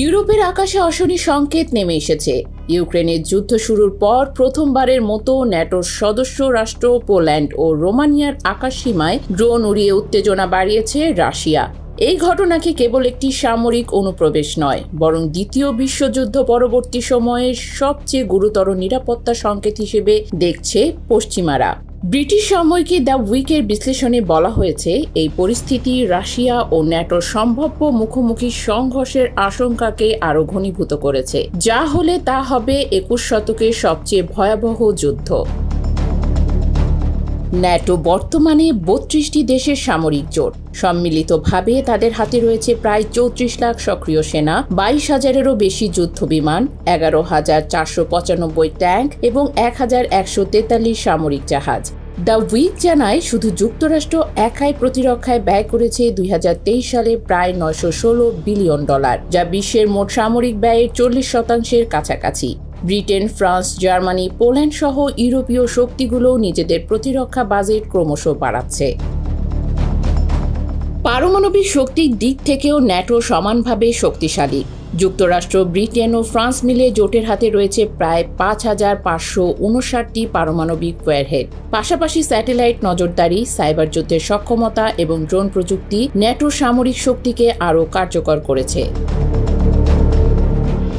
ইউরোপের আকাশে অশনি সংকেত নেমে এসেছে। ইউক্রেনের যুদ্ধ শুরুর পর প্রথমবারের মতো ন্যাটোর সদস্য রাষ্ট্র পোল্যান্ড ও রোমানিয়ার আকাশসীমায় ড্রোন উড়িয়ে উত্তেজনা বাড়িয়েছে রাশিয়া। এই ঘটনাকে কেবল একটি সামরিক অনুপ্রবেশ নয়, বরং দ্বিতীয় বিশ্বযুদ্ধ পরবর্তী সময়ের সবচেয়ে গুরুতর নিরাপত্তা সংকেত হিসেবে দেখছে পশ্চিমারা। ব্রিটিশ সাময়িকী দ্য উইকের বিশ্লেষণে বলা হয়েছে, এই পরিস্থিতি রাশিয়া ও ন্যাটোর সম্ভাব্য মুখোমুখি সংঘর্ষের আশঙ্কাকে আরও ঘনীভূত করেছে, যা হলে তা হবে 21 শতকের সবচেয়ে ভয়াবহ যুদ্ধ। ন্যাটো বর্তমানে 32টি দেশের সামরিক জোট। সম্মিলিতভাবে তাদের হাতে রয়েছে প্রায় 34 লাখ সক্রিয় সেনা, 22,000-এরও বেশি যুদ্ধবিমান, 11,495 ট্যাঙ্ক এবং 1,143 সামরিক জাহাজ। দ্য উইক জানায়, শুধু যুক্তরাষ্ট্র একাই প্রতিরক্ষায় ব্যয় করেছে 2023 সালে প্রায় $916 বিলিয়ন, যা বিশ্বের মোট সামরিক ব্যয়ের 40% কাছাকাছি। ব্রিটেন, ফ্রান্স, জার্মানি, পোল্যান্ড সহ ইউরোপীয় শক্তিগুলো নিজেদের প্রতিরক্ষা বাজেট ক্রমশ বাড়াচ্ছে। পারমাণবিক শক্তির দিক থেকেও ন্যাটো সমানভাবে শক্তিশালী। যুক্তরাষ্ট্র, ব্রিটেন ও ফ্রান্স মিলে জোটের হাতে রয়েছে প্রায় 5,559টি পারমাণবিক ওয়ারহেড। পাশাপাশি স্যাটেলাইট নজরদারি, সাইবার যুদ্ধের সক্ষমতা এবং ড্রোন প্রযুক্তি ন্যাটোর সামরিক শক্তিকে আরও কার্যকর করেছে।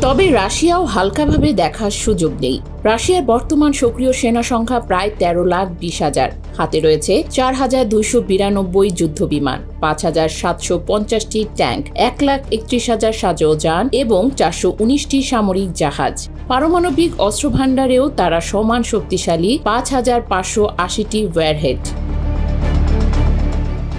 তবে রাশিয়াও হালকাভাবে দেখার সুযোগ নেই। রাশিয়ার বর্তমান সক্রিয় সেনা সংখ্যা প্রায় 13,20,000। হাতে রয়েছে 4,292 যুদ্ধবিমান, 5,750টি ট্যাঙ্ক, 1,31,000 সাজোযান এবং 419টি সামরিক জাহাজ। পারমাণবিক অস্ত্রভাণ্ডারেও তারা সমান শক্তিশালী, 5,580টি ওয়ারহেড।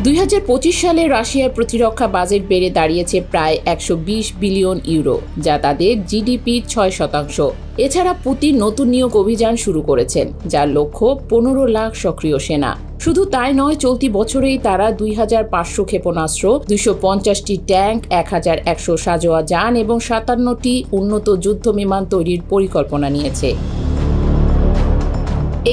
2025 সালে রাশিয়ার প্রতিরক্ষা বাজেট বেড়ে দাঁড়িয়েছে প্রায় 120 বিলিয়ন ইউরো, যা তাদের জিডিপির 6%। এছাড়া পুতিন নতুন নিয়োগ অভিযান শুরু করেছেন, যার লক্ষ্য 15 লাখ সক্রিয় সেনা। শুধু তাই নয়, চলতি বছরেই তারা 2,500 ক্ষেপণাস্ত্র, 250টি ট্যাঙ্ক, 1,100 সাজোয়া যান এবং 57টি উন্নত যুদ্ধবিমান তৈরির পরিকল্পনা নিয়েছে।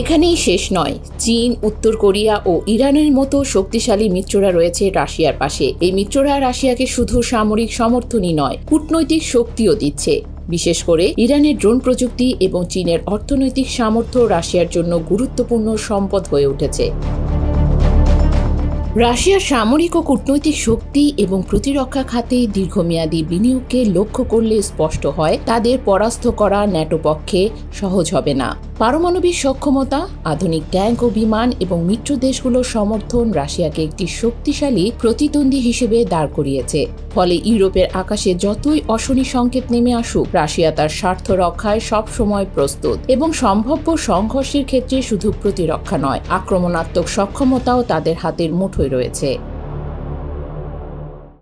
এখানেই শেষ নয়। চীন, উত্তর কোরিয়া ও ইরানের মতো শক্তিশালী মিত্ররা রয়েছে রাশিয়ার পাশে। এই মিত্ররা রাশিয়াকে শুধু সামরিক সমর্থনই নয়, কূটনৈতিক শক্তিও দিচ্ছে। বিশেষ করে ইরানের ড্রোন প্রযুক্তি এবং চীনের অর্থনৈতিক সামর্থ্য রাশিয়ার জন্য গুরুত্বপূর্ণ সম্পদ হয়ে উঠেছে। রাশিয়ার সামরিক ও কূটনৈতিক শক্তি এবং প্রতিরক্ষা খাতে দীর্ঘমেয়াদী বিনিয়োগকে লক্ষ্য করলে স্পষ্ট হয়, তাদের পরাস্ত করা ন্যাটো পক্ষে সহজ হবে না। পারমাণবিক সক্ষমতা, আধুনিক ট্যাঙ্ক ও বিমান এবং মিত্র দেশগুলোর সমর্থন রাশিয়াকে একটি শক্তিশালী প্রতিদ্বন্দ্বী হিসেবে দাঁড় করিয়েছে। ফলে ইউরোপের আকাশে যতই অশনি সংকেত নেমে আসুক, রাশিয়া তার স্বার্থ রক্ষায় সবসময় প্রস্তুত এবং সম্ভাব্য সংঘর্ষের ক্ষেত্রে শুধু প্রতিরক্ষা নয়, আক্রমণাত্মক সক্ষমতাও তাদের হাতের মুঠোয় রয়েছে।